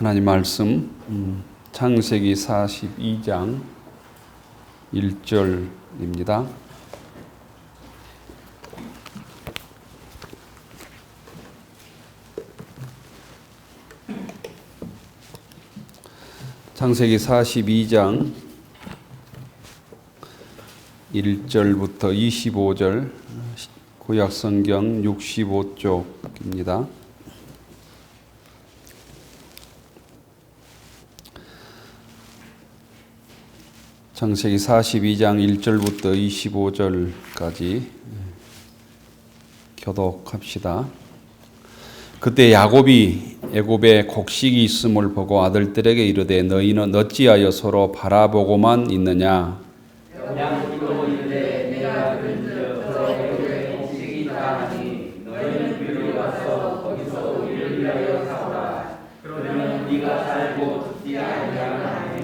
하나님 말씀 창세기 42장 1절입니다. 창세기 42장 1절부터 25절 구약성경 65쪽입니다. 창세기 42장 1절부터 25절까지 교독합시다. 그때 야곱이 애굽에 곡식이 있음을 보고 아들들에게 이르되 너희는 어찌하여 서로 바라보고만 있느냐? 양으로 이르되 내가 그런즉 저 애굽에 곡식이 있다 하니 너희는 그리로 가서 거기서 우리를 위하여 사오라. 그러면 우리가 살고 죽지 아니하리라 하니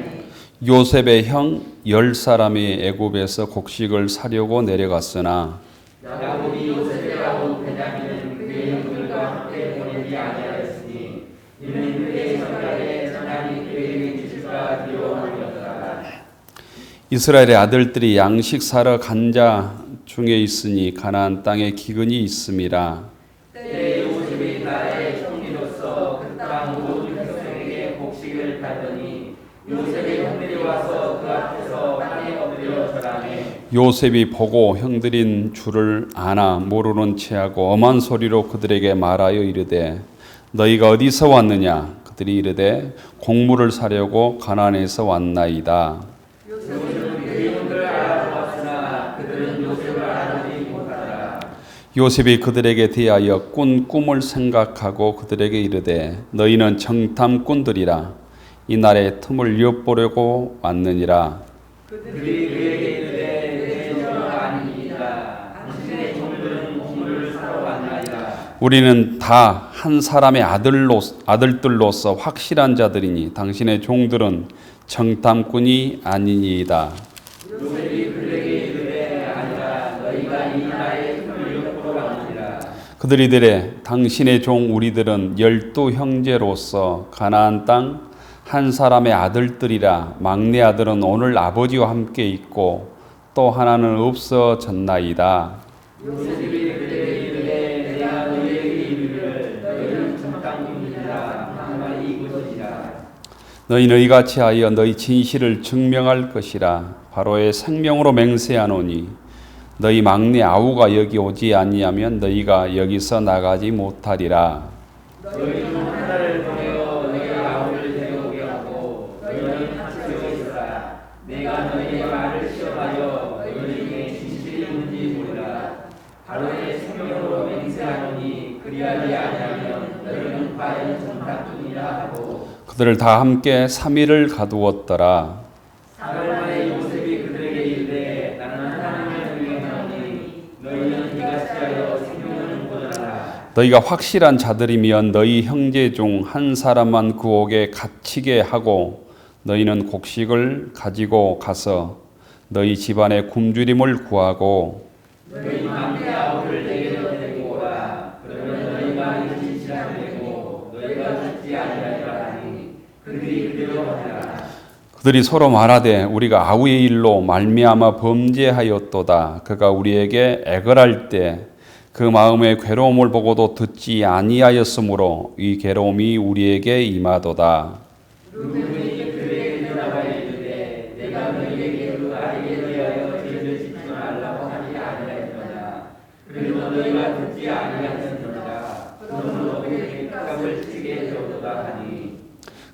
요셉의 형 10사람이 애굽에서 곡식을 사려고 내려갔으나 야곱이 요셉이라고 베냐민은 그의 형들과 함께 보내지 아니하였으니 이는 그의 생각에 하나님이 그에게 주실까 두려워함이었다. 이스라엘의 아들들이 양식 사러 간 자 중에 있으니 가나안 땅에 기근이 있음이라. 때에 요셉이 나라의 총리로서 그 땅 모든 백성에게 곡식을 팔더니 요셉의 형들이 와서 그 앞에서 땅에 엎드려 절하매 요셉이 보고 형들인 줄을 아나 모르는 체하고 엄한 소리로 그들에게 말하여 이르되 너희가 어디서 왔느냐? 그들이 이르되 곡물을 사려고 가나안에서 왔나이다. 요셉은 그 형들을 알아보았으나 그들은 요셉을 알아보지 못하더라. 요셉이 그들에게 대하여 꾼 꿈을 생각하고 그들에게 이르되 너희는 정탐꾼들이라 이 날의 틈을 엿보려고 왔느니라. 그들이 그에게 이르되 내 종은 아니니이다. 당신의 종들은 곡물을 사러 왔나이다. 우리는 다 한 사람의 아들들로서 확실한 자들이니 당신의 종들은 정탐꾼이 아니니이다. 요셉이 그들에게 이르되 아니라 너희가 이 나의 틈을 엿보러 왔느니라. 그들이 이르되 당신의 종 우리들은 12 형제로서 가나안 땅 한 사람의 아들들이라 막내 아들은 오늘 아버지와 함께 있고 또 하나는 없어졌나이다. 요셉이 그들에게 이르되 내가 너희에게 이르기를 너희는 정탐꾼이라 한 말이 이것이라. 너희는 이같이 하여 너희 진실을 증명할 것이라. 바로의 생명으로 맹세하노니 너희 막내 아우가 여기 오지 아니하면 너희가 여기서 나가지 못하리라. 너희는 하나를 보내어 너희 아우를 데려오게 하고 너희는 같이 있으라. 내가 너희의 말을 시험하여 너희 중에 진실이 있는지 보리라. 바로의 생명으로 맹세하노니 그리하지 아니하면 너희는 과연 정탐꾼이라 하고 그들을 다 함께 3일을 가두었더라. 사흘 만에 요셉이 그들에게 이르되 나는 하나님을 경외하노니 너희는 이같이 하여 생명을 보존하라. 너희가 확실한 자들이면 너희 형제 중 한 사람만 구옥에 갇히게 하고 너희는 곡식을 가지고 가서 너희 집안의 굶주림을 구하고 너희 막내 아우를 내게로 데리고 오라. 그러면 너희가 이 진실을 되고 너희가 죽지 아니하리라 하니 그들이 그대로 하니라. 그들이 서로 말하되 우리가 아우의 일로 말미암아 범죄하였도다. 그가 우리에게 애걸할 때 그 마음의 괴로움을 보고도 듣지 아니하였으므로 이 괴로움이 우리에게 임하도다. 루벤이 그에게 대답하여 이르되 내가 너희에게 그 아이에 대하여 죄를 짓지 말라고 하지 아니하였느냐. 그래도 너희가 듣지 아니하였느니라. 그러므로 그에게 값을 치게 되었도다 하니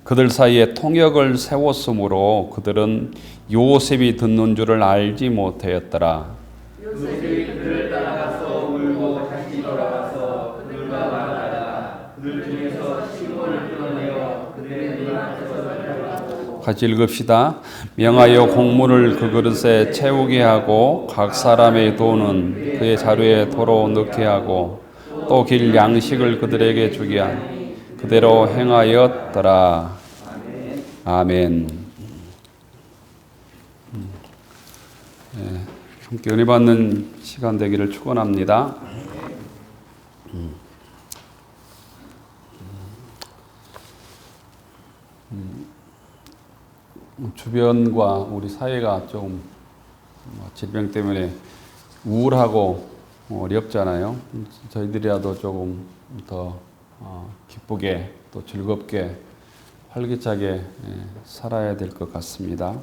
그들 사이에 통역을 세웠으므로 그들은 요셉이 듣는 줄을 알지 못하였더라. 요셉이 그들을 따라가서 울고 다시 돌아와서 그들과 말하다가 그들 중에서 시몬을 끊어내어 그들의 눈앞에서 살펴하고 같이 읽읍시다. 명하여 곡물을 그 그릇에 채우게 하고 각 사람의 돈은 그의 자루에 도로 넣게 하고 또 길 양식을 그들에게 주게 하니 그대로 행하였더라. 아멘. 함께 은혜 받는 시간 되기를 축원합니다. 주변과 우리 사회가 좀 질병 때문에 우울하고 어렵잖아요. 저희들이라도 조금 더 기쁘게 또 즐겁게 활기차게 살아야 될 것 같습니다.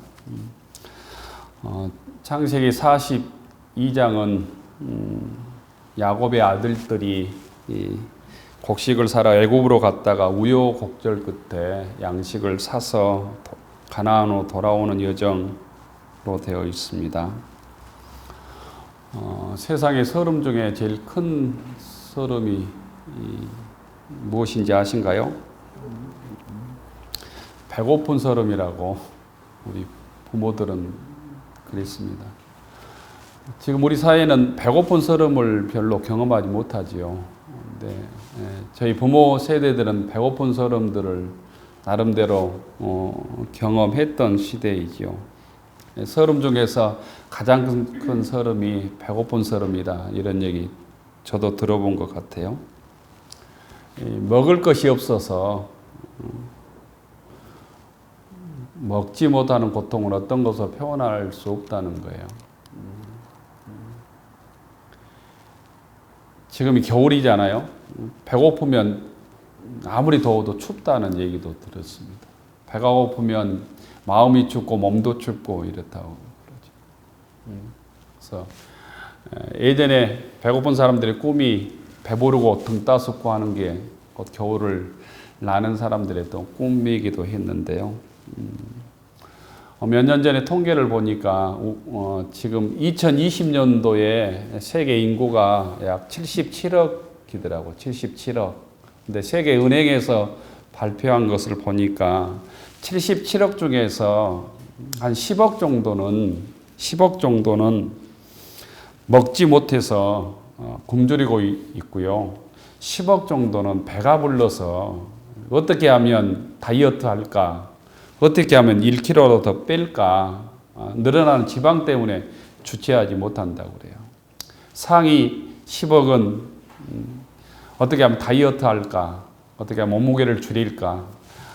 창세기 42장은 야곱의 아들들이 곡식을 사러 애굽으로 갔다가 우여곡절 끝에 양식을 사서 가나안으로 돌아오는 여정으로 되어 있습니다. 세상의 서름 중에 제일 큰 서름이 무엇인지 아신가요? 배고픈 서름이라고 우리 부모들은 그랬습니다. 지금 우리 사회는 배고픈 서름을 별로 경험하지 못하지요. 근데 저희 부모 세대들은 배고픈 서름들을 나름대로 경험했던 시대이지요. 서름 중에서 가장 큰 서름이 배고픈 서름이다, 이런 얘기 저도 들어본 것 같아요. 먹을 것이 없어서 먹지 못하는 고통을 어떤 것으로 표현할 수 없다는 거예요. 지금이 겨울이잖아요. 배고프면 아무리 더워도 춥다는 얘기도 들었습니다. 배가 고프면 마음이 춥고 몸도 춥고 이렇다고 그러죠. 그래서 예전에 배고픈 사람들의 꿈이 배부르고 등 따숩고 하는 게 곧 겨울을 나는 사람들의 또 꿈이기도 했는데요. 몇 년 전에 통계를 보니까 지금 2020년도에 세계 인구가 약 77억이더라고. 77억. 근데 세계은행에서 발표한 것을 보니까 77억 중에서 한 10억 정도는 먹지 못해서 굶주리고 있고요. 10억 정도는 배가 불러서 어떻게 하면 다이어트 할까? 어떻게 하면 1kg로 더 뺄까? 늘어나는 지방 때문에 주체하지 못한다고 그래요. 상위 10억은 어떻게 하면 다이어트 할까? 어떻게 하면 몸무게를 줄일까?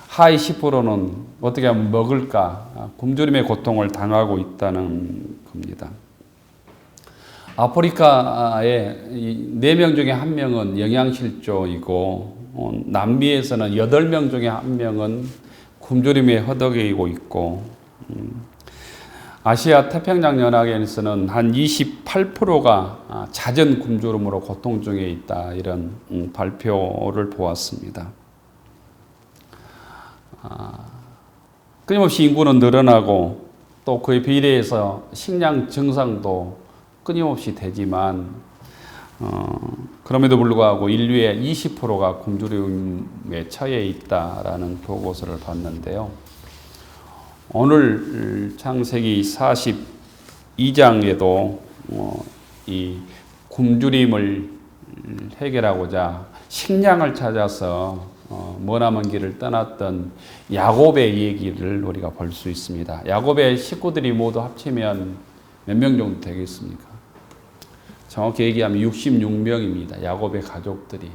하위 10%는 어떻게 하면 먹을까? 굶주림의 고통을 당하고 있다는 겁니다. 아프리카의 4명 중에 1명은 영양실조이고, 남미에서는 8명 중에 1명은 굶주림에 허덕이고 있고, 아시아 태평양 연합에서는 한 28%가 잦은 굶주림으로 고통 중에 있다, 이런 발표를 보았습니다. 끊임없이 인구는 늘어나고 또 그에 비례해서 식량 증상도 끊임없이 되지만 그럼에도 불구하고 인류의 20%가 굶주림에 처해 있다라는 보고서를 봤는데요. 오늘 창세기 42장에도 이 굶주림을 해결하고자 식량을 찾아서 머나먼 길을 떠났던 야곱의 얘기를 우리가 볼 수 있습니다. 야곱의 식구들이 모두 합치면 몇 명 정도 되겠습니까? 정확히 얘기하면 66명입니다. 야곱의 가족들이.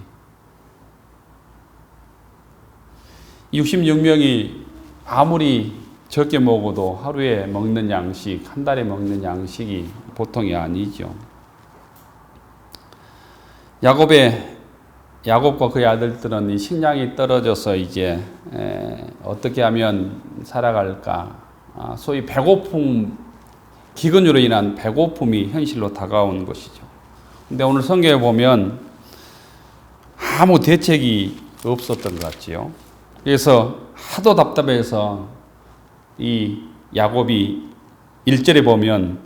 66명이 아무리 적게 먹어도 하루에 먹는 양식, 한 달에 먹는 양식이 보통이 아니죠. 야곱과 그의 아들들은 이 식량이 떨어져서 이제 어떻게 하면 살아갈까? 소위 배고픔, 기근으로 인한 배고픔이 현실로 다가온 것이죠. 근데 오늘 성경에 보면 아무 대책이 없었던 것 같지요. 그래서 하도 답답해서 이 야곱이 1절에 보면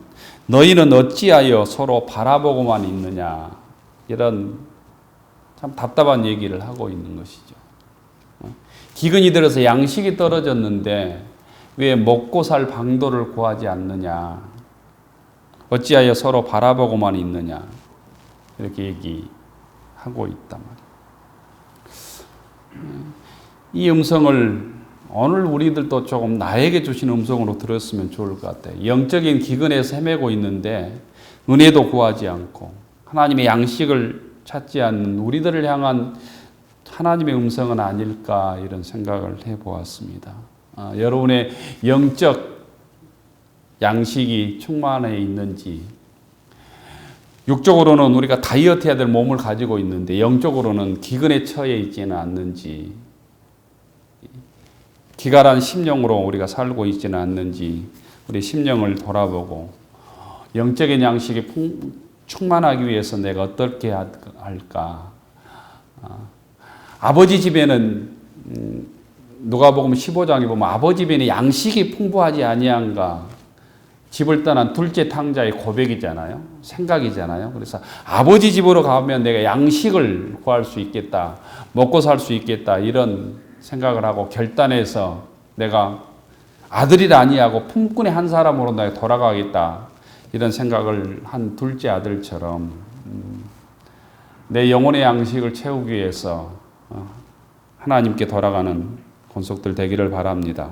너희는 어찌하여 서로 바라보고만 있느냐, 이런 참 답답한 얘기를 하고 있는 것이죠. 기근이 들어서 양식이 떨어졌는데 왜 먹고 살 방도를 구하지 않느냐, 어찌하여 서로 바라보고만 있느냐, 이렇게 얘기하고 있단 말이에요. 이 음성을 오늘 우리들도 조금 나에게 주신 음성으로 들었으면 좋을 것 같아요. 영적인 기근에서 헤매고 있는데 은혜도 구하지 않고 하나님의 양식을 찾지 않는 우리들을 향한 하나님의 음성은 아닐까, 이런 생각을 해보았습니다. 여러분의 영적 양식이 충만해 있는지, 육적으로는 우리가 다이어트 해야 될 몸을 가지고 있는데 영적으로는 기근에 처해 있지는 않는지, 기갈한 심령으로 우리가 살고 있지는 않는지 우리 심령을 돌아보고 영적인 양식이 충만하기 위해서 내가 어떻게 할까? 아버지 집에는 누가복음 15장에 보면 아버지 집에는 양식이 풍부하지 아니한가? 집을 떠난 둘째 탕자의 고백이잖아요. 생각이잖아요. 그래서 아버지 집으로 가면 내가 양식을 구할 수 있겠다. 먹고 살 수 있겠다. 이런 생각을 하고 결단해서 내가 아들이라 아니하고 품꾼의 한 사람으로 내가 돌아가겠다. 이런 생각을 한 둘째 아들처럼 내 영혼의 양식을 채우기 위해서 하나님께 돌아가는 권속들 되기를 바랍니다.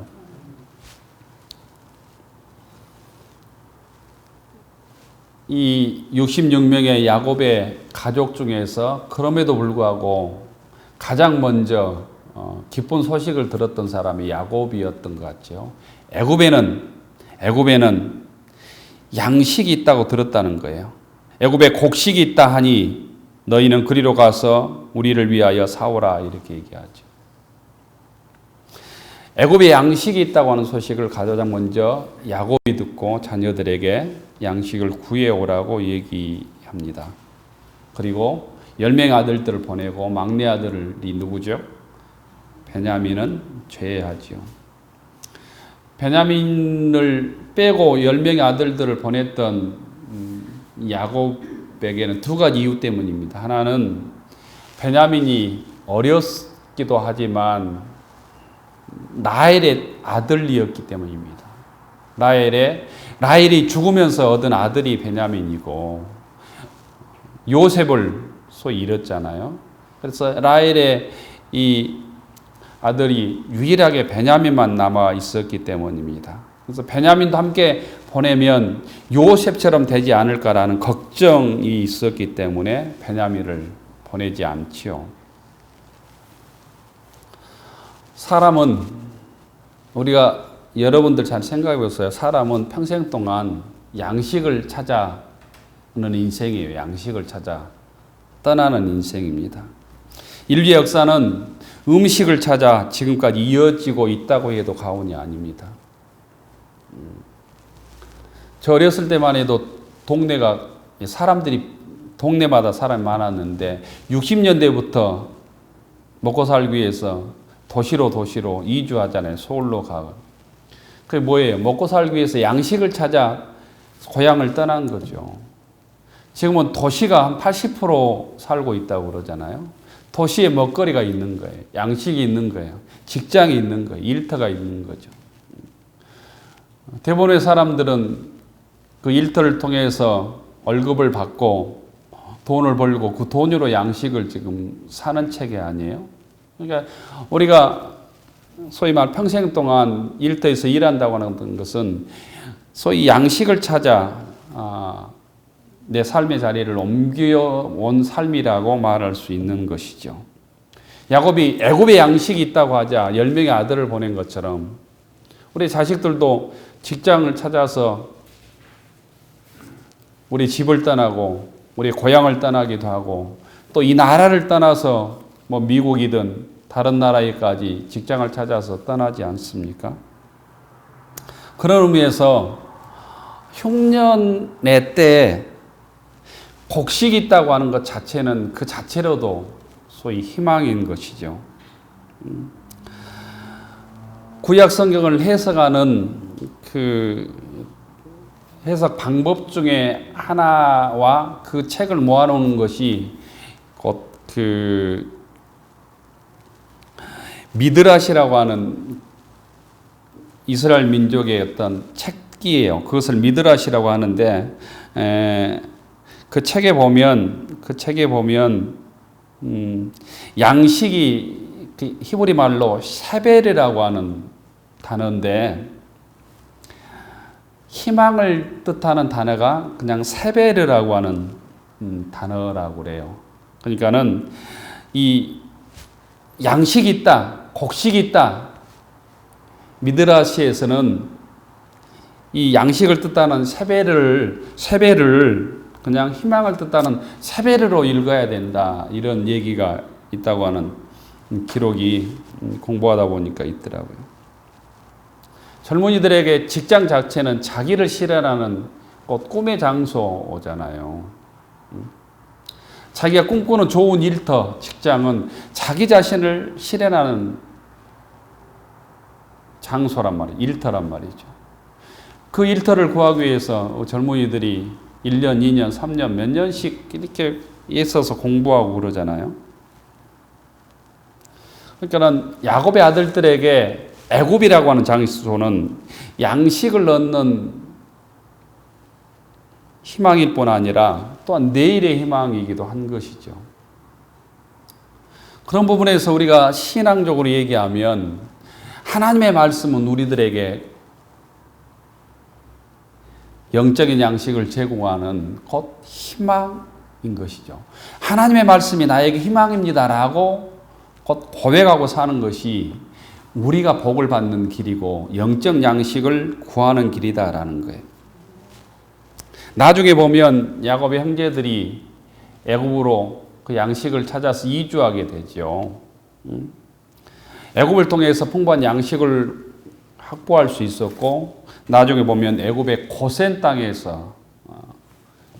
이 66명의 야곱의 가족 중에서 그럼에도 불구하고 가장 먼저 기쁜 소식을 들었던 사람이 야곱이었던 것 같죠. 애굽에는 양식이 있다고 들었다는 거예요. 애굽에 곡식이 있다 하니 너희는 그리로 가서 우리를 위하여 사오라 이렇게 얘기하죠. 애굽에 양식이 있다고 하는 소식을 가장 먼저 야곱이 듣고 자녀들에게 양식을 구해오라고 얘기합니다. 그리고 10명의 아들들을 보내고 막내 아들이 누구죠? 베냐민은 제외하죠. 베냐민을 빼고 10명의 아들들을 보냈던 야곱에게는 두 가지 이유 때문입니다. 하나는 베냐민이 어렸기도 하지만 라헬의 아들이었기 때문입니다. 라헬이 죽으면서 얻은 아들이 베냐민이고 요셉을 소위 잃었잖아요. 그래서 라헬의 이 아들이 유일하게 베냐민만 남아 있었기 때문입니다. 그래서 베냐민도 함께 보내면 요셉처럼 되지 않을까라는 걱정이 있었기 때문에 베냐민을 보내지 않지요. 사람은 우리가 여러분들 잘 생각해 보세요. 사람은 평생 동안 양식을 찾아는 인생이에요. 양식을 찾아 떠나는 인생입니다. 인류의 역사는 음식을 찾아 지금까지 이어지고 있다고 해도 과언이 아닙니다. 저 어렸을 때만 해도 동네마다 사람이 많았는데 60년대부터 먹고 살기 위해서 도시로 이주하잖아요. 서울로 가고. 그게 뭐예요? 먹고 살기 위해서 양식을 찾아 고향을 떠난 거죠. 지금은 도시가 한 80% 살고 있다고 그러잖아요. 도시에 먹거리가 있는 거예요. 양식이 있는 거예요. 직장이 있는 거예요. 일터가 있는 거죠. 대부분의 사람들은 그 일터를 통해서 월급을 받고 돈을 벌고 그 돈으로 양식을 지금 사는 체계 아니에요? 그러니까 우리가 소위 말 평생 동안 일터에서 일한다고 하는 것은 소위 양식을 찾아 내 삶의 자리를 옮겨온 삶이라고 말할 수 있는 것이죠. 야곱이 애굽에 양식이 있다고 하자 10명의 아들을 보낸 것처럼 우리 자식들도 직장을 찾아서 우리 집을 떠나고 우리 고향을 떠나기도 하고 또 이 나라를 떠나서 뭐 미국이든 다른 나라에까지 직장을 찾아서 떠나지 않습니까? 그런 의미에서 흉년의 때에 곡식이 있다고 하는 것 자체는 그 자체로도 소위 희망인 것이죠. 구약 성경을 해석하는 그 해석 방법 중에 하나와 그 책을 모아놓은 것이 곧 그 미드라시라고 하는 이스라엘 민족의 어떤 책이에요. 그것을 미드라시라고 하는데 그 책에 보면 양식이 히브리 말로 샤베르라고 하는 단어인데 희망을 뜻하는 단어가 그냥 세베르라고 하는 단어라고 그래요. 그러니까는 이 양식이 있다, 곡식이 있다, 미드라시에서는 이 양식을 뜻하는 세배를 그냥 희망을 뜻하는 세배로 읽어야 된다, 이런 얘기가 있다고 하는 기록이 공부하다 보니까 있더라고요. 젊은이들에게 직장 자체는 자기를 실현하는 곧 꿈의 장소잖아요. 자기가 꿈꾸는 좋은 일터, 직장은 자기 자신을 실현하는 장소란 말이에요. 일터란 말이죠. 그 일터를 구하기 위해서 젊은이들이 1년, 2년, 3년, 몇 년씩 이렇게 있어서 공부하고 그러잖아요. 그러니까 야곱의 아들들에게 애굽이라고 하는 장소는 양식을 얻는 희망일 뿐 아니라 또한 내일의 희망이기도 한 것이죠. 그런 부분에서 우리가 신앙적으로 얘기하면 하나님의 말씀은 우리들에게 영적인 양식을 제공하는 곧 희망인 것이죠. 하나님의 말씀이 나에게 희망입니다라고 곧 고백하고 사는 것이 우리가 복을 받는 길이고 영적 양식을 구하는 길이다라는 거예요. 나중에 보면 야곱의 형제들이 애굽으로 그 양식을 찾아서 이주하게 되죠. 애굽을 통해서 풍부한 양식을 확보할 수 있었고, 나중에 보면 애굽의 고센 땅에서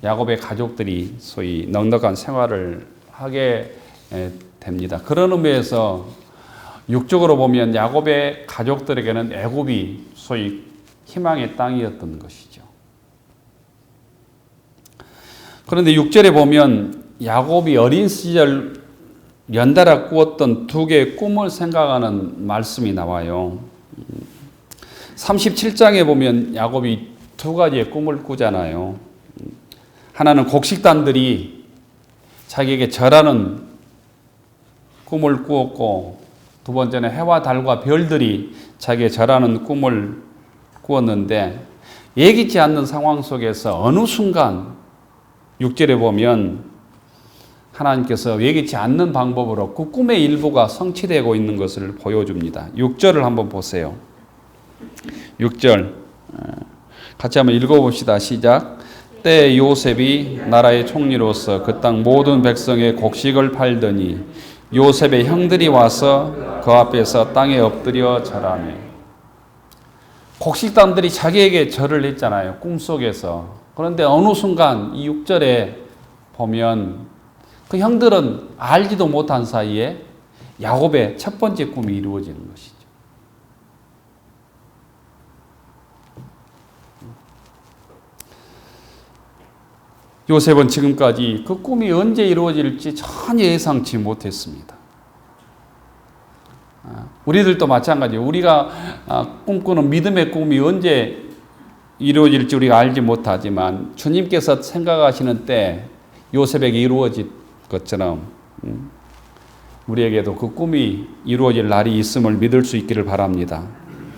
야곱의 가족들이 소위 넉넉한 생활을 하게 됩니다. 그런 의미에서 육적으로 보면 야곱의 가족들에게는 애굽이 소위 희망의 땅이었던 것이죠. 그런데 6절에 보면 야곱이 어린 시절 연달아 꾸었던 두 개의 꿈을 생각하는 말씀이 나와요. 37장에 보면 야곱이 두 가지의 꿈을 꾸잖아요. 하나는 곡식단들이 자기에게 절하는 꿈을 꾸었고, 두 번째는 해와 달과 별들이 자기의 절하는 꿈을 꾸었는데, 예기치 않는 상황 속에서 어느 순간 6절에 보면 하나님께서 예기치 않는 방법으로 그 꿈의 일부가 성취되고 있는 것을 보여줍니다. 6절을 한번 보세요. 6절 같이 한번 읽어봅시다. 시작. 때 요셉이 나라의 총리로서 그 땅 모든 백성의 곡식을 팔더니 요셉의 형들이 와서 그 앞에서 땅에 엎드려 절하며. 곡식단들이 자기에게 절을 했잖아요, 꿈속에서. 그런데 어느 순간 이 6절에 보면 그 형들은 알지도 못한 사이에 야곱의 첫 번째 꿈이 이루어지는 것이죠. 요셉은 지금까지 그 꿈이 언제 이루어질지 전혀 예상치 못했습니다. 우리들도 마찬가지예요. 우리가 꿈꾸는 믿음의 꿈이 언제 이루어질지 우리가 알지 못하지만 주님께서 생각하시는 때 요셉에게 이루어질 것처럼 우리에게도 그 꿈이 이루어질 날이 있음을 믿을 수 있기를 바랍니다.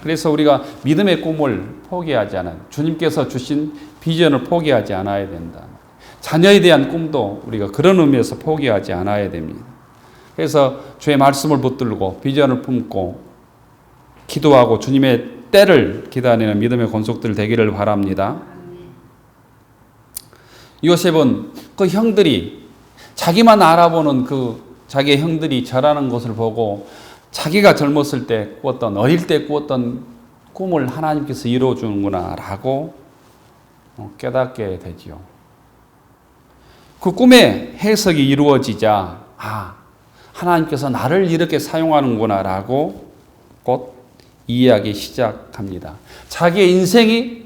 그래서 우리가 믿음의 꿈을 포기하지 않아요. 주님께서 주신 비전을 포기하지 않아야 된다. 자녀에 대한 꿈도 우리가 그런 의미에서 포기하지 않아야 됩니다. 그래서 주의 말씀을 붙들고 비전을 품고 기도하고 주님의 때를 기다리는 믿음의 권속들 되기를 바랍니다. 요셉은 그 형들이 자기만 알아보는 그 자기의 형들이 절하는 것을 보고 자기가 젊었을 때 꾸었던, 어릴 때 꾸었던 꿈을 하나님께서 이루어주는구나 라고 깨닫게 되지요. 그 꿈의 해석이 이루어지자 하나님께서 나를 이렇게 사용하는구나 라고 곧 이해하기 시작합니다. 자기의 인생이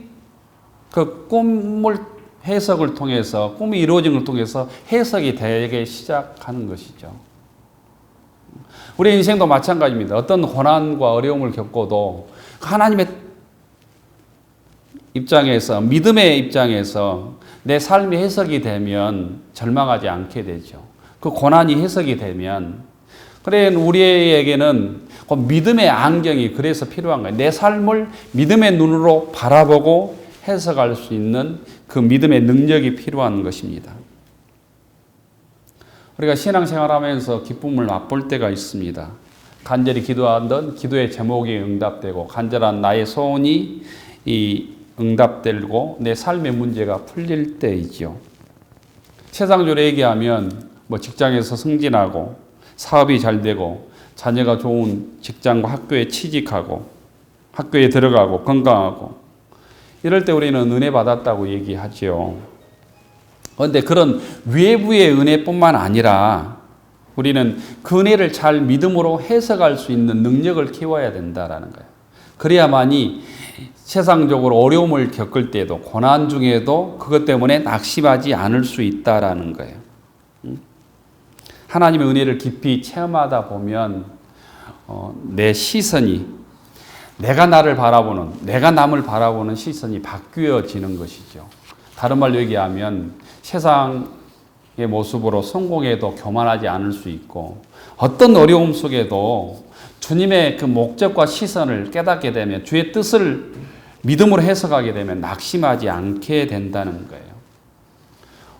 그 꿈을 해석을 통해서, 꿈이 이루어진 걸 통해서 해석이 되기 시작하는 것이죠. 우리 인생도 마찬가지입니다. 어떤 고난과 어려움을 겪어도 하나님의 입장에서, 믿음의 입장에서 내 삶이 해석이 되면 절망하지 않게 되죠. 그 고난이 해석이 되면, 그래 우리에게는 그 믿음의 안경이 그래서 필요한 거예요. 내 삶을 믿음의 눈으로 바라보고 해석할 수 있는 그 믿음의 능력이 필요한 것입니다. 우리가 신앙생활하면서 기쁨을 맛볼 때가 있습니다. 간절히 기도하던 기도의 제목이 응답되고 간절한 나의 소원이 응답되고 내 삶의 문제가 풀릴 때이지요. 세상적으로 얘기하면 직장에서 승진하고 사업이 잘 되고 자녀가 좋은 직장과 학교에 취직하고 학교에 들어가고 건강하고 이럴 때 우리는 은혜 받았다고 얘기하지요. 그런데 그런 외부의 은혜뿐만 아니라 우리는 그 은혜를 잘 믿음으로 해석할 수 있는 능력을 키워야 된다라는 거예요. 그래야만이 세상적으로 어려움을 겪을 때도 고난 중에도 그것 때문에 낙심하지 않을 수 있다라는 거예요. 하나님의 은혜를 깊이 체험하다 보면 내 시선이 내가 나를 바라보는 내가 남을 바라보는 시선이 바뀌어지는 것이죠. 다른 말로 얘기하면 세상의 모습으로 성공해도 교만하지 않을 수 있고 어떤 어려움 속에도 주님의 그 목적과 시선을 깨닫게 되면 주의 뜻을 믿음으로 해석하게 되면 낙심하지 않게 된다는 거예요.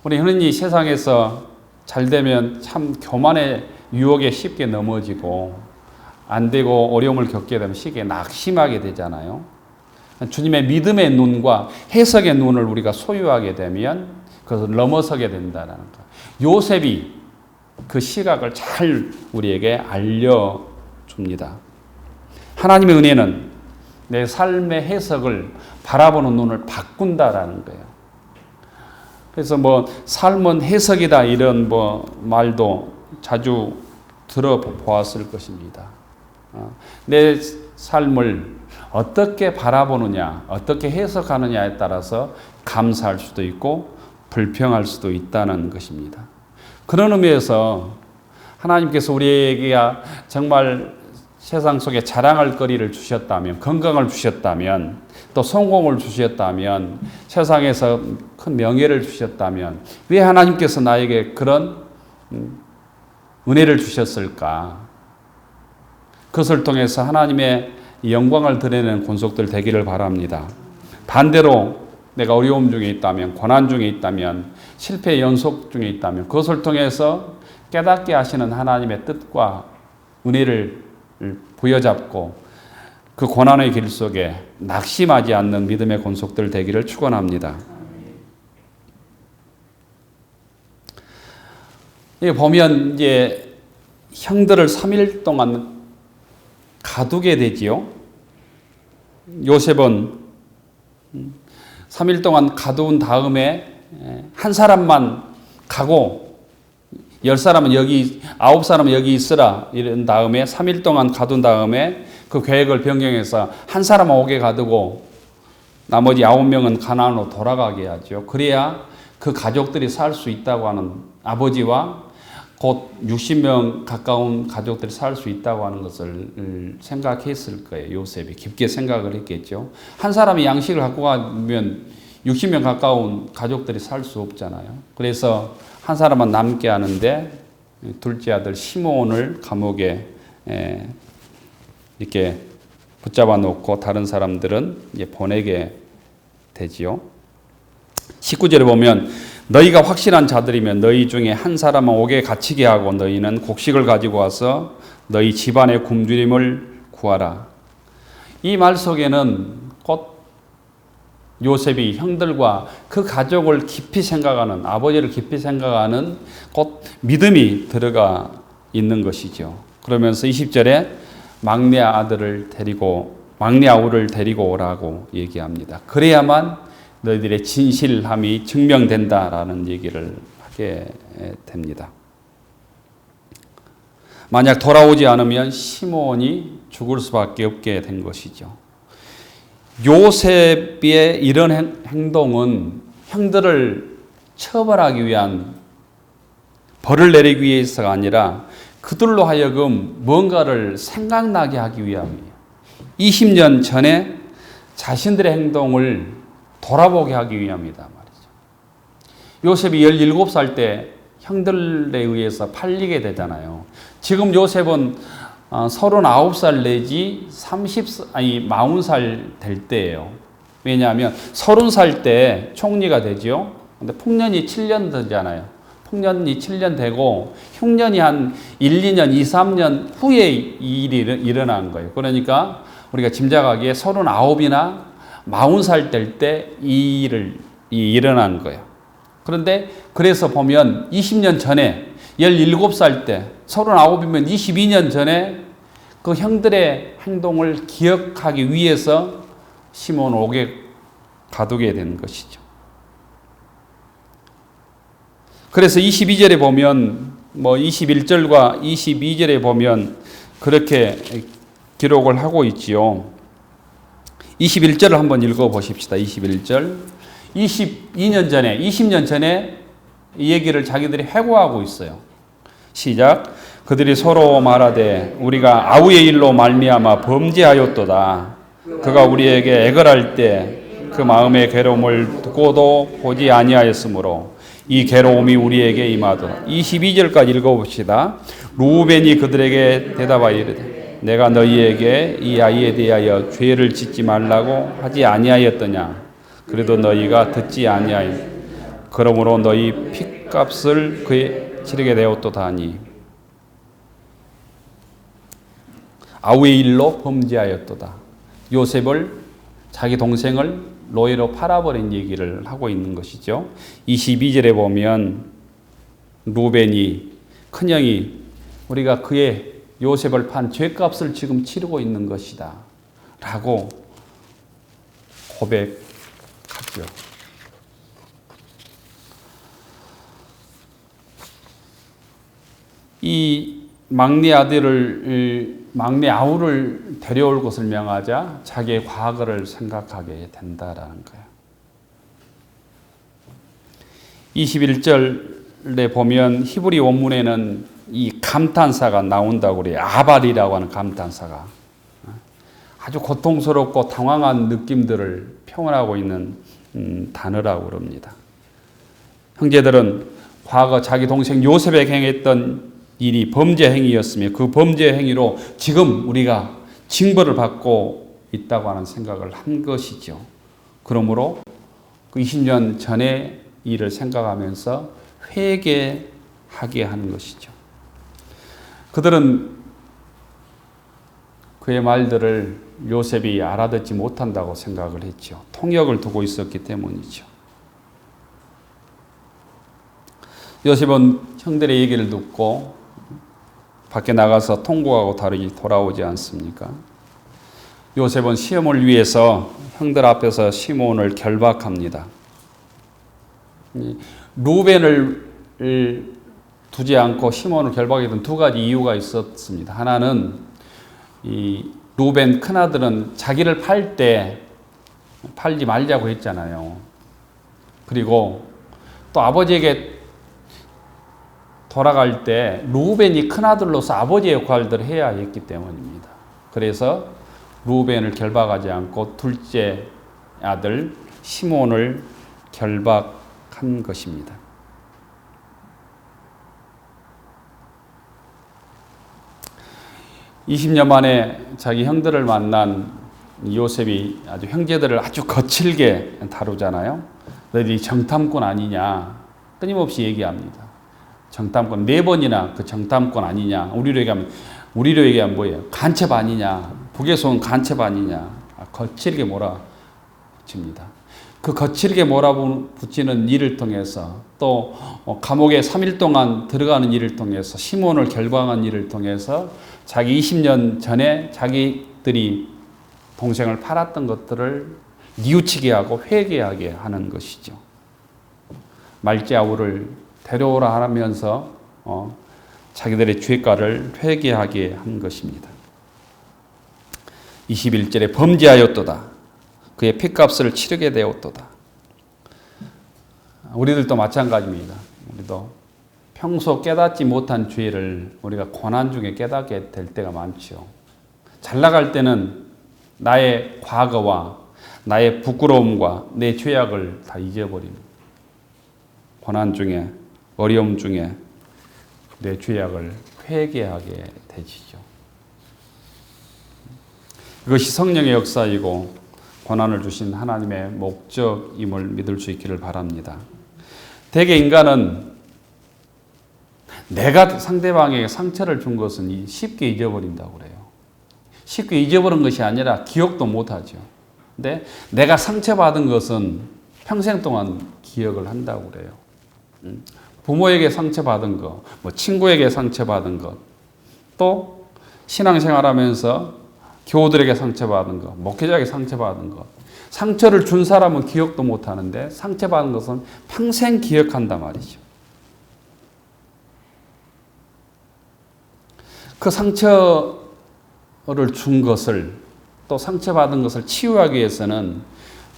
우리 흔히 세상에서 잘 되면 참 교만의 유혹에 쉽게 넘어지고 안 되고 어려움을 겪게 되면 쉽게 낙심하게 되잖아요. 주님의 믿음의 눈과 해석의 눈을 우리가 소유하게 되면 그것을 넘어서게 된다는 거예요. 요셉이 그 시각을 잘 우리에게 알려줍니다. 하나님의 은혜는 내 삶의 해석을 바라보는 눈을 바꾼다라는 거예요. 그래서 삶은 해석이다 이런 말도 자주 들어보았을 것입니다. 내 삶을 어떻게 바라보느냐, 어떻게 해석하느냐에 따라서 감사할 수도 있고 불평할 수도 있다는 것입니다. 그런 의미에서 하나님께서 우리에게 정말 세상 속에 자랑할 거리를 주셨다면, 건강을 주셨다면, 또 성공을 주셨다면, 세상에서 큰 명예를 주셨다면 왜 하나님께서 나에게 그런 은혜를 주셨을까? 그것을 통해서 하나님의 영광을 드러내는 권속들 되기를 바랍니다. 반대로 내가 어려움 중에 있다면, 고난 중에 있다면, 실패의 연속 중에 있다면 그것을 통해서 깨닫게 하시는 하나님의 뜻과 은혜를 부여잡고 그 고난의 길 속에 낙심하지 않는 믿음의 권속들 되기를 축원합니다. 여기 보면 이제 형들을 3일 동안 가두게 되지요. 요셉은 3일 동안 가두은 다음에 한 사람만 가고 10사람은 여기 9사람은 여기 있으라 이런 다음에 3일 동안 가둔 다음에 그 계획을 변경해서 한 사람은 오게 가두고 나머지 9명은 가나안으로 돌아가게 하죠. 그래야 그 가족들이 살 수 있다고 하는 아버지와 곧 60명 가까운 가족들이 살 수 있다고 하는 것을 생각했을 거예요. 요셉이 깊게 생각을 했겠죠. 한 사람이 양식을 갖고 가면 60명 가까운 가족들이 살 수 없잖아요. 그래서 한 사람은 남게 하는데 둘째 아들 시므온을 감옥에 이렇게 붙잡아 놓고 다른 사람들은 이제 보내게 되지요. 19절에 보면 너희가 확실한 자들이면 너희 중에 한 사람은 옥에 갇히게 하고 너희는 곡식을 가지고 와서 너희 집안의 굶주림을 구하라. 이 말 속에는 곧 요셉이 형들과 그 가족을 깊이 생각하는, 아버지를 깊이 생각하는 곧 믿음이 들어가 있는 것이죠. 그러면서 20절에 막내 아우를 데리고 오라고 얘기합니다. 그래야만 너희들의 진실함이 증명된다라는 얘기를 하게 됩니다. 만약 돌아오지 않으면 시므온이 죽을 수밖에 없게 된 것이죠. 요셉의 이런 행동은 형들을 처벌하기 위한, 벌을 내리기 위해서가 아니라 그들로 하여금 뭔가를 생각나게 하기 위함이에요. 20년 전에 자신들의 행동을 돌아보게 하기 위함이다 말이죠. 요셉이 17살 때 형들에 의해서 팔리게 되잖아요. 지금 요셉은 39살 내지 40살 될 때예요. 왜냐하면 30살 때 총리가 되죠. 근데 풍년이 7년 되잖아요. 풍년이 7년 되고 흉년이 한 1, 2년, 2, 3년 후에 이 일이 일어난 거예요. 그러니까 우리가 짐작하기에 39이나 40살 될 때 이 일이 일어난 거예요. 그런데 그래서 보면 20년 전에 17살 때 39이면 22년 전에 그 형들의 행동을 기억하기 위해서 시몬을 옥에 가두게 된 것이죠. 그래서 22절에 보면 21절과 22절에 보면 그렇게 기록을 하고 있지요. 21절을 한번 읽어 보십시다. 21절. 20년 전에 이 얘기를 자기들이 회고하고 있어요. 시작. 그들이 서로 말하되 우리가 아우의 일로 말미암아 범죄하였도다. 그가 우리에게 애걸할 때 그 마음의 괴로움을 듣고도 보지 아니하였으므로 이 괴로움이 우리에게 임하도다. 22절까지 읽어봅시다. 루벤이 그들에게 대답하여 이르되 내가 너희에게 이 아이에 대하여 죄를 짓지 말라고 하지 아니하였더냐. 그래도 너희가 듣지 아니하여 그러므로 너희 핏값을 그에 치르게 되었도다 하니 아우의 일로 범죄하였도다. 요셉을 자기 동생을 노예로 팔아버린 얘기를 하고 있는 것이죠. 22절에 보면 루벤이 큰형이 우리가 그의 요셉을 판 죄값을 지금 치르고 있는 것이다 라고 고백하죠. 이 막내 아우를 데려올 것을 명하자 자기의 과거를 생각하게 된다라는 거예요. 21절에 보면 히브리 원문에는 이 감탄사가 나온다고 그래요. 아발이라고 하는 감탄사가. 아주 고통스럽고 당황한 느낌들을 표현하고 있는 단어라고 그럽니다. 형제들은 과거 자기 동생 요셉에게 행했던 일이 범죄 행위였으며 그 범죄 행위로 지금 우리가 징벌을 받고 있다고 하는 생각을 한 것이죠. 그러므로 그 20년 전의 일을 생각하면서 회개하게 하는 것이죠. 그들은 그의 말들을 요셉이 알아듣지 못한다고 생각을 했죠. 통역을 두고 있었기 때문이죠. 요셉은 형들의 얘기를 듣고 밖에 나가서 통곡하고 다르게 돌아오지 않습니까? 요셉은 시험을 위해서 형들 앞에서 시몬을 결박합니다. 루벤을 두지 않고 시몬을 결박했던 두 가지 이유가 있었습니다. 하나는 이 루벤 큰아들은 자기를 팔 때 팔지 말자고 했잖아요. 그리고 또 아버지에게 돌아갈 때 루벤이 큰아들로서 아버지의 역할들을 해야 했기 때문입니다. 그래서 루벤을 결박하지 않고 둘째 아들 시몬을 결박한 것입니다. (20년) 만에 자기 형들을 만난 요셉이 아주 형제들을 아주 거칠게 다루잖아요. 너희들이 정탐꾼 아니냐 끊임없이 얘기합니다. 정탐꾼 4번이나 그 정탐꾼 아니냐. 우리로 얘기하면 뭐예요? 간첩 아니냐. 북에서 온 간첩 아니냐. 거칠게 몰아붙입니다. 그 거칠게 몰아붙이는 일을 통해서 또 감옥에 3일 동안 들어가는 일을 통해서 시몬을 결박한 일을 통해서 자기 20년 전에 자기들이 동생을 팔았던 것들을 뉘우치게 하고 회개하게 하는 것이죠. 말제 아우를 데려오라 하면서 자기들의 죄가를 회개하게 한 것입니다. 21절에 범죄하였도다. 그의 핏값을 치르게 되었도다. 우리들도 마찬가지입니다. 우리도 평소 깨닫지 못한 죄를 우리가 고난 중에 깨닫게 될 때가 많죠. 잘 나갈 때는 나의 과거와 나의 부끄러움과 내 죄악을 다 잊어버립니다. 고난 중에 어려움 중에 내 죄악을 회개하게 되지죠. 이것이 성령의 역사이고 고난을 주신 하나님의 목적임을 믿을 수 있기를 바랍니다. 대개 인간은 내가 상대방에게 상처를 준 것은 쉽게 잊어버린다고 그래요. 쉽게 잊어버린 것이 아니라 기억도 못하죠. 근데 내가 상처받은 것은 평생 동안 기억을 한다고 그래요. 부모에게 상처받은 것, 뭐 친구에게 상처받은 것, 또 신앙생활하면서 교우들에게 상처받은 것, 목회자에게 상처받은 것. 상처를 준 사람은 기억도 못하는데 상처받은 것은 평생 기억한단 말이죠. 그 상처를 준 것을 또 상처받은 것을 치유하기 위해서는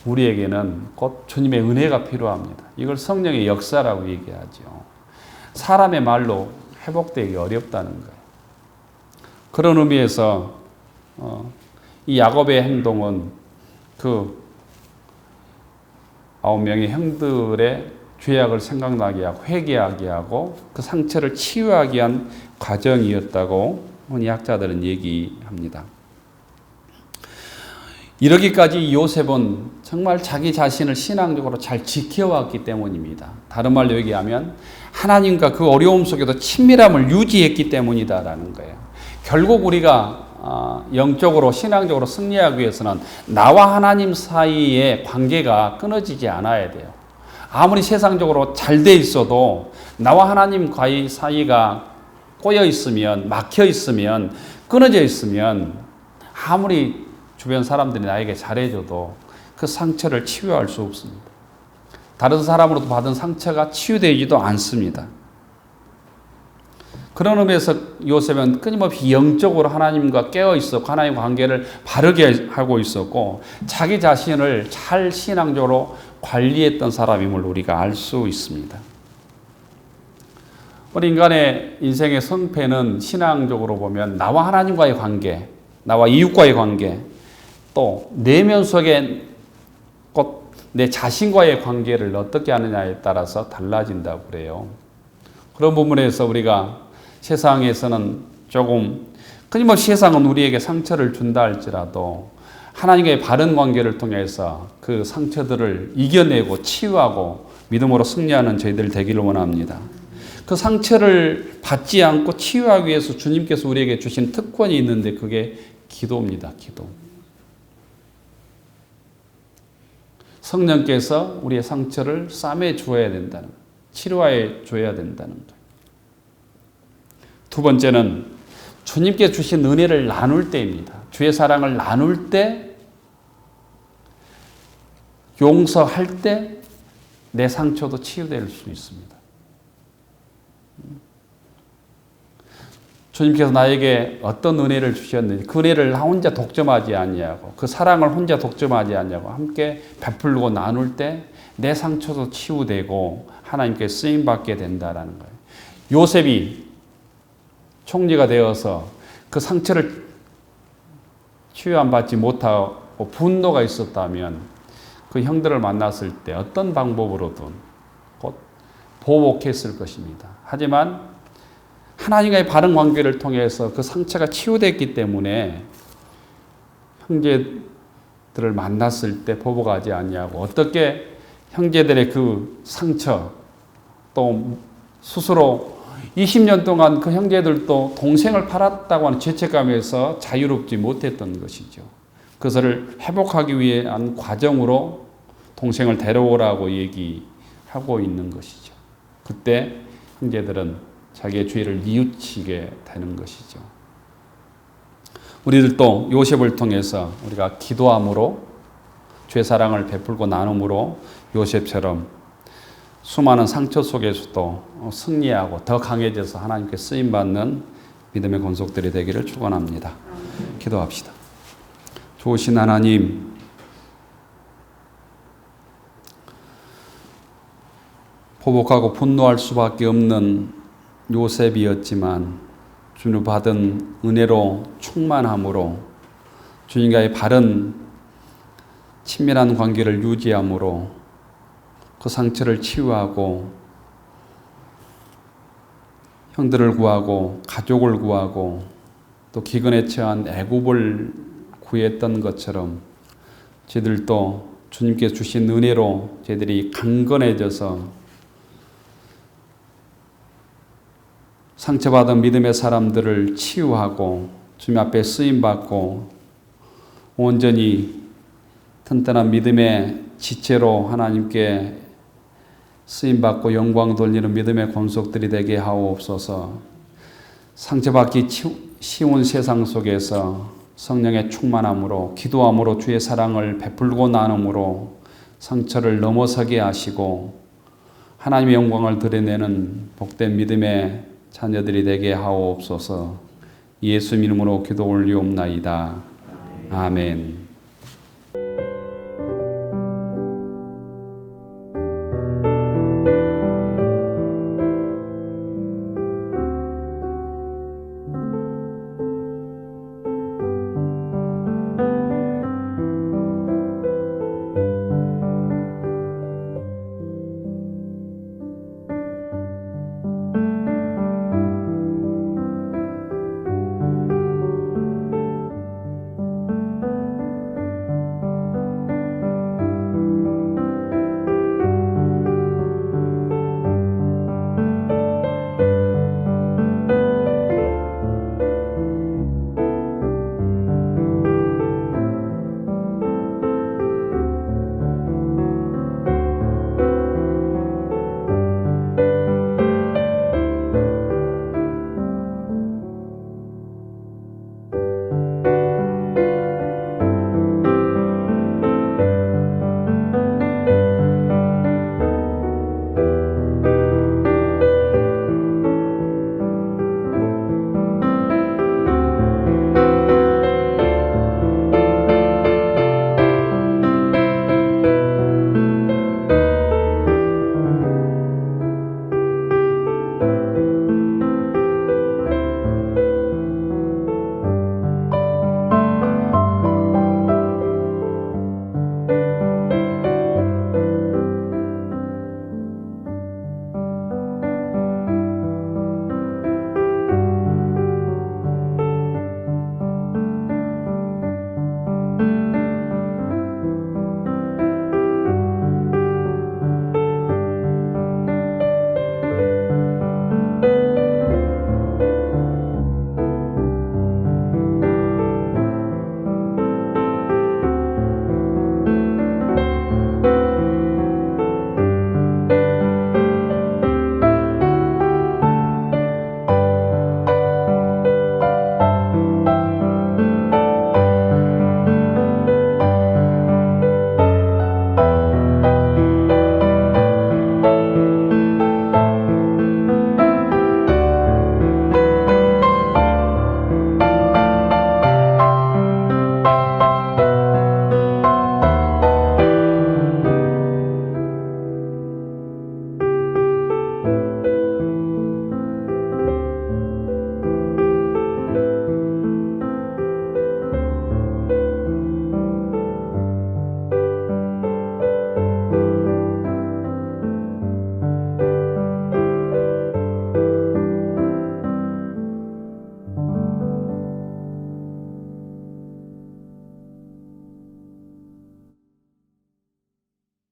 우리에게는 곧 주님의 은혜가 필요합니다. 이걸 성령의 역사라고 얘기하죠. 사람의 말로 회복되기 어렵다는 거예요. 그런 의미에서 이 야곱의 행동은 그 9명의 형들의 죄악을 생각나게 하고 회개하게 하고 그 상처를 치유하기 위한 과정이었다고 흔히 학자들은 얘기합니다. 이러기까지 요셉은 정말 자기 자신을 신앙적으로 잘 지켜왔기 때문입니다. 다른 말로 얘기하면 하나님과 그 어려움 속에도 친밀함을 유지했기 때문이다라는 거예요. 결국 우리가 영적으로 신앙적으로 승리하기 위해서는 나와 하나님 사이의 관계가 끊어지지 않아야 돼요. 아무리 세상적으로 잘 돼 있어도 나와 하나님과의 사이가 꼬여 있으면, 막혀 있으면, 끊어져 있으면 아무리 주변 사람들이 나에게 잘해줘도 그 상처를 치유할 수 없습니다. 다른 사람으로부터 받은 상처가 치유되지도 않습니다. 그런 의미에서 요셉은 끊임없이 영적으로 하나님과 깨어 있었고 하나님과 관계를 바르게 하고 있었고 자기 자신을 잘 신앙적으로 관리했던 사람임을 우리가 알 수 있습니다. 우리 인간의 인생의 성패는 신앙적으로 보면 나와 하나님과의 관계, 나와 이웃과의 관계, 또 내면 속에 곧 내 자신과의 관계를 어떻게 하느냐에 따라서 달라진다고 그래요. 그런 부분에서 우리가 세상에서는 조금 끊임없이 세상은 우리에게 상처를 준다 할지라도 하나님과의 바른 관계를 통해서 그 상처들을 이겨내고 치유하고 믿음으로 승리하는 저희들 되기를 원합니다. 그 상처를 받지 않고 치유하기 위해서 주님께서 우리에게 주신 특권이 있는데 그게 기도입니다. 기도. 성령께서 우리의 상처를 싸매 주어야 된다는 거예요. 치료해 줘야 된다는 거예요. 두 번째는 주님께 주신 은혜를 나눌 때입니다. 주의 사랑을 나눌 때, 용서할 때 내 상처도 치유될 수 있습니다. 주님께서 나에게 어떤 은혜를 주셨는지 그 은혜를 나 혼자 독점하지 아니하고 그 사랑을 혼자 독점하지 아니하고 함께 베풀고 나눌 때 내 상처도 치유되고 하나님께 쓰임받게 된다는 거예요. 요셉이 총리가 되어서 그 상처를 치유받지 못하고 분노가 있었다면 그 형들을 만났을 때 어떤 방법으로든 곧 보복했을 것입니다. 하지만 하나님과의 바른 관계를 통해서 그 상처가 치유됐기 때문에 형제들을 만났을 때 보복하지 아니하고 어떻게 형제들의 그 상처 또 스스로 20년 동안 그 형제들도 동생을 팔았다고 하는 죄책감에서 자유롭지 못했던 것이죠. 그것을 회복하기 위한 과정으로 동생을 데려오라고 얘기하고 있는 것이죠. 그때 형제들은 자기의 죄를 뉘우치게 되는 것이죠. 우리들도 요셉을 통해서 우리가 기도함으로 죄 사랑을 베풀고 나눔으로 요셉처럼 수많은 상처 속에서도 승리하고 더 강해져서 하나님께 쓰임받는 믿음의 권속들이 되기를 축원합니다. 기도합시다. 좋으신 하나님, 보복하고 분노할 수밖에 없는 요셉이었지만 주님 받은 은혜로 충만함으로 주님과의 바른 친밀한 관계를 유지함으로 그 상처를 치유하고 형들을 구하고 가족을 구하고 또 기근에 처한 애굽을 구했던 것처럼 저희들도 주님께 주신 은혜로 저희들이 강건해져서 상처받은 믿음의 사람들을 치유하고 주님 앞에 쓰임받고 온전히 튼튼한 믿음의 지체로 하나님께 쓰임받고 영광 돌리는 믿음의 권속들이 되게 하옵소서. 상처받기 쉬운 세상 속에서 성령의 충만함으로 기도함으로 주의 사랑을 베풀고 나눔으로 상처를 넘어서게 하시고 하나님의 영광을 드러내는 복된 믿음의 자녀들이 되게 하옵소서. 예수 이름으로 기도 올리옵나이다. 아멘.